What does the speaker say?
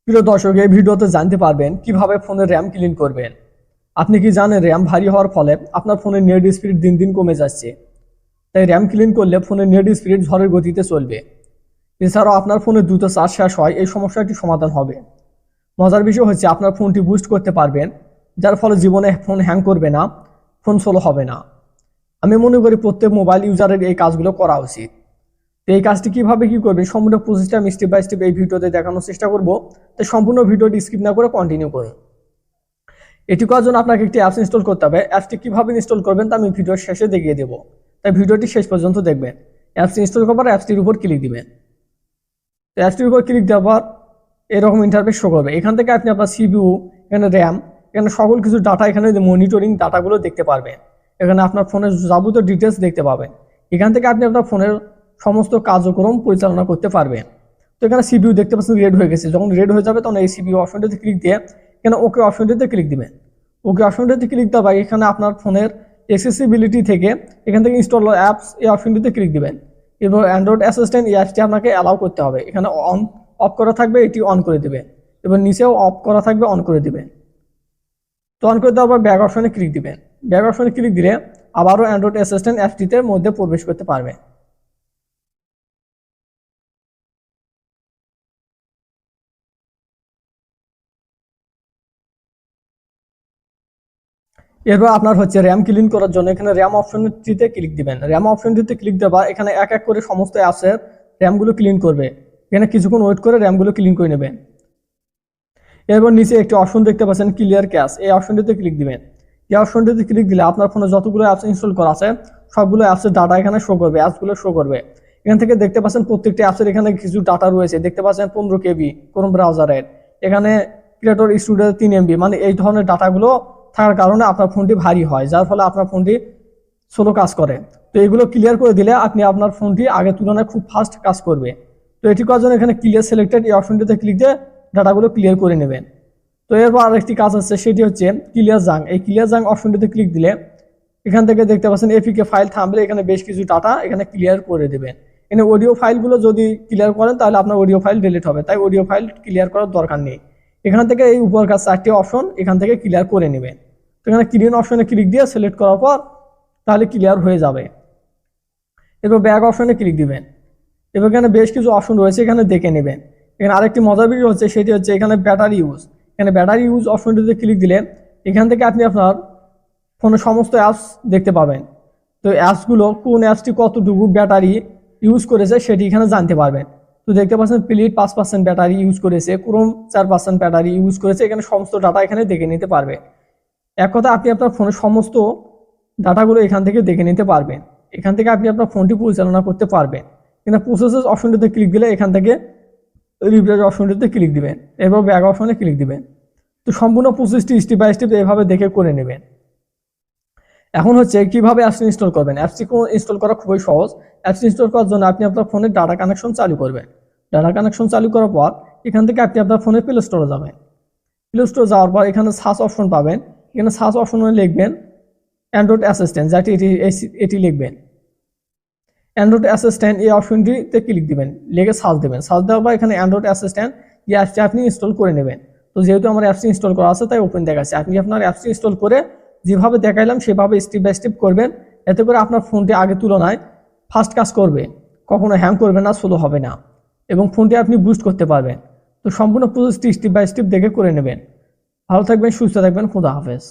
প্রিয় দর্শক, এই ভিডিওতে জানতে পারবেন কিভাবে ফোনের র্যাম ক্লিন করবেন। আপনি কি জানেন র্যাম ভারী হওয়ার ফলে আপনার ফোনের নেট স্পিড দিন দিন কমে যাচ্ছে। তাই র্যাম ক্লিন করলে ফোনের নেট স্পিড ঝড়ের গতিতে চলবে। এছাড়াও আপনার ফোনের দ্রুত চার্জ শেষ হয়, এই সমস্যাটি সমাধান হবে। মজার বিষয় হচ্ছে আপনার ফোনটি বুস্ট করতে পারবেন, যার ফলে জীবনে ফোন হ্যাং করবে না, ফোন স্লো হবে না। আমি মনে করি প্রত্যেক মোবাইল ইউজারের এই কাজগুলো করা উচিত। তো এই কাজটি কিভাবে কি করবেন সম্পূর্ণ প্রসেসটা আমি স্টেপ বাই স্টেপ এই ভিডিওতে দেখানোর চেষ্টা করব। তাই সম্পূর্ণ ভিডিওটি স্কিপ না করে কন্টিনিউ করুন। এটি করার জন্য আপনাকে একটি অ্যাপস ইনস্টল করতে হবে। অ্যাপসটি কিভাবে ইনস্টল করবেন তা আমি ভিডিওর শেষে দেখিয়ে দেবো, তাই ভিডিওটি শেষ পর্যন্ত দেখবেন। অ্যাপসটি ইনস্টল করার পর অ্যাপসটির উপর ক্লিক দিবেন। তো অ্যাপসটির উপর ক্লিক দেওয়ার পর এরকম ইন্টারফেস শো করবে। এখান থেকে আপনি আপনার সিপিইউ, এখানে র্যাম, এখানে সকল কিছু ডাটা, এখানে মনিটরিং ডাটাগুলো দেখতে পারবেন। এখানে আপনার ফোনের যাবতীয় ডিটেলস দেখতে পাবেন। এখান থেকে আপনি আপনার ফোনের সমস্ত কার্যক্রম পরিচালনা করতে পারবেন। তো এখানে সিপিইউ দেখতে পাচ্ছেন রেড হয়ে গেছে। যখন রেড হয়ে যাবে তখন এই সিপিইউ অপশনটিতে ক্লিক দিয়ে এখানে ওকে অপশনটিতে ক্লিক দিবেন। ওকে অপশনটিতে ক্লিক দেওয়া এখানে আপনার ফোনের অ্যাক্সেসিবিলিটি থেকে এখান থেকে ইনস্টল অ্যাপস এই অপশনটিতে ক্লিক দিবেন। এবং অ্যান্ড্রয়েড অ্যাসিস্ট্যান্ট এই অ্যাপসটি আপনাকে অ্যালাউ করতে হবে। এখানে অন অফ করা থাকবে, এটি অন করে দেবেন। এবং নিচেও অফ করা থাকবে, অন করে দিবেন। তো অন করে দেওয়ার পর ব্যাক অপশনে ক্লিক দিবেন। ব্যাক অপশনে ক্লিক দিলে আবারও অ্যান্ড্রয়েড অ্যাসিস্ট্যান্ট অ্যাপসটিতে মধ্যে প্রবেশ করতে পারবেন। এরপর আপনার হচ্ছে র্যাম ক্লিন করার জন্য এখানে র্যাম অপশনটিতে ক্লিক দিবেন। র্যাম অপশনটিতে ক্লিক দেওয়া এখানে এক এক করে সমস্ত অ্যাপসের র্যামগুলো ক্লিন করবে। এখানে কিছুক্ষণ ওয়েট করে র্যামগুলো ক্লিন করে নেবেন। এরপর নিচে একটি অপশন দেখতে পাচ্ছেন ক্লিয়ার ক্যাশ, এই অপশনটিতে ক্লিক দিবেন। এই অপশনটিতে ক্লিক দিলে আপনার ফোনে যতগুলো অ্যাপস ইনস্টল করা আছে সবগুলো অ্যাপসের ডাটা এখানে শো করবে, অ্যাপসগুলো শো করবে। এখান থেকে দেখতে পাচ্ছেন প্রত্যেকটি অ্যাপসের এখানে কিছু ডাটা রয়েছে। দেখতে পাচ্ছেন 15 কেবি ক্রোম ব্রাউজারের, এখানে ক্রিয়েটর স্টুডিও 3 MB, মানে এই ধরনের ডাটাগুলো থাকার কারণে আপনার ফোনটি ভারী হয়, যার ফলে আপনার ফোনটি স্লো কাজ করে। তো এগুলো ক্লিয়ার করে দিলে আপনি আপনার ফোনটি আগের তুলনায় খুব ফাস্ট কাজ করবে। তো এটি করার জন্য এখানে ক্লিয়ার সিলেক্টেড এই অপশনটিতে ক্লিক দিয়ে ডাটাগুলো ক্লিয়ার করে নেবেন। তো এরপর আরেকটি কাজ আছে, সেটি হচ্ছে ক্লিয়ার জাং। এই ক্লিয়ার জাং অপশনটিতে ক্লিক দিলে এখান থেকে দেখতে পাচ্ছেন এপিকে ফাইল থামলে এখানে বেশ কিছু ডাটা এখানে ক্লিয়ার করে দেবেন। এখানে অডিও ফাইলগুলো যদি ক্লিয়ার করেন তাহলে আপনার অডিও ফাইল ডিলিট হবে, তাই অডিও ফাইল ক্লিয়ার করার দরকার নেই। এখান থেকে এই উপরকার 4টি অপশন এখান থেকে ক্লিয়ার করে নেবেন। তো এখানে ক্লিন অপশনে ক্লিক দিয়ে সিলেক্ট করার পর তাহলে ক্লিয়ার হয়ে যাবে। এরপর ব্যাক অপশনে ক্লিক দিবেন। এবার এখানে বেশ কিছু অপশন রয়েছে, এখানে দেখে নেবেন। এখানে আরেকটি মজার বিষয় হচ্ছে, সেটি হচ্ছে এখানে ব্যাটারি ইউজ। এখানে ব্যাটারি ইউজ অপশনটিতে ক্লিক দিলে এখান থেকে আপনি আপনার ফোনের সমস্ত অ্যাপস দেখতে পাবেন। তো অ্যাপসগুলো কোন অ্যাপসটি কতটুকু ব্যাটারি ইউজ করেছে সেটি এখানে জানতে পারবেন। তো দেখতে পাচ্ছেন প্লিট 5% ব্যাটারি ইউজ করেছে, ক্রোম 4% ব্যাটারি ইউজ করেছে। এখানে সমস্ত ডাটা এখানে দেখে নিতে পারবে। এক কথা আপনি আপনার ফোনের সমস্ত ডাটাগুলো এখান থেকে দেখে নিতে পারবেন। এখান থেকে আপনি আপনার ফোনটি পরিচালনা করতে পারবেন। কিন্তু প্রসেসেস অপশনটিতে ক্লিক দিলে এখান থেকে রিফ্রেশ অপশনটিতে ক্লিক দিবেন। এরপর ব্যাক অপশনে ক্লিক দিবেন। তো সম্পূর্ণ প্রসেসটি স্টেপ বাই স্টেপ এভাবে দেখে করে নেবেন। এখন হচ্ছে কিভাবে অ্যাপসটি ইনস্টল করবেন। অ্যাপসটি ইনস্টল করা খুবই সহজ। অ্যাপসটি ইনস্টল করার জন্য আপনি আপনার ফোনের ডাটা কানেকশন চালু করবেন। ডাটা কানেকশন চালু করার পর এখান থেকে আপনি আপনার ফোনের প্লে স্টোরে যাবেন। প্লে স্টোরে যাওয়ার পর এখানে সার্চ অপশন পাবেন। এখানে সার্চ অপশনে লিখবেন অ্যান্ড্রয়েড অ্যাসিস্ট্যান্ট, যেটি এটি লিখবেন। অ্যান্ড্রয়েড অ্যাসিস্ট্যান্ট এই অপশনটিতে ক্লিক দিবেন, লিখে সার্চ দেবেন। সার্চ দেওয়ার পর এখানে অ্যান্ড্রয়েড অ্যাসিস্ট্যান্ট এই অ্যাপসটি আপনি ইনস্টল করে নেবেন। তো যেহেতু আমার অ্যাপসটি ইনস্টল করা আছে তাই ওপেন দেখাচ্ছে। আপনি আপনার অ্যাপসটি ইনস্টল করে যেভাবে দেখাইলাম সেভাবে স্টেপ বাই স্টেপ করবেন। এতে করে আপনার ফোনটি আগের তুলনায় ফাস্ট কাজ করবে, কখনো হ্যাং করবে না, স্লো হবে না, এবং ফোনটি আপনি বুস্ট করতে পারবেন। তো সম্পূর্ণ প্রসেসটি স্টেপ বাই স্টেপ দেখে করে নেবেন। ভালো থাকবেন, সুস্থ থাকবেন, খুদা হাফেজ।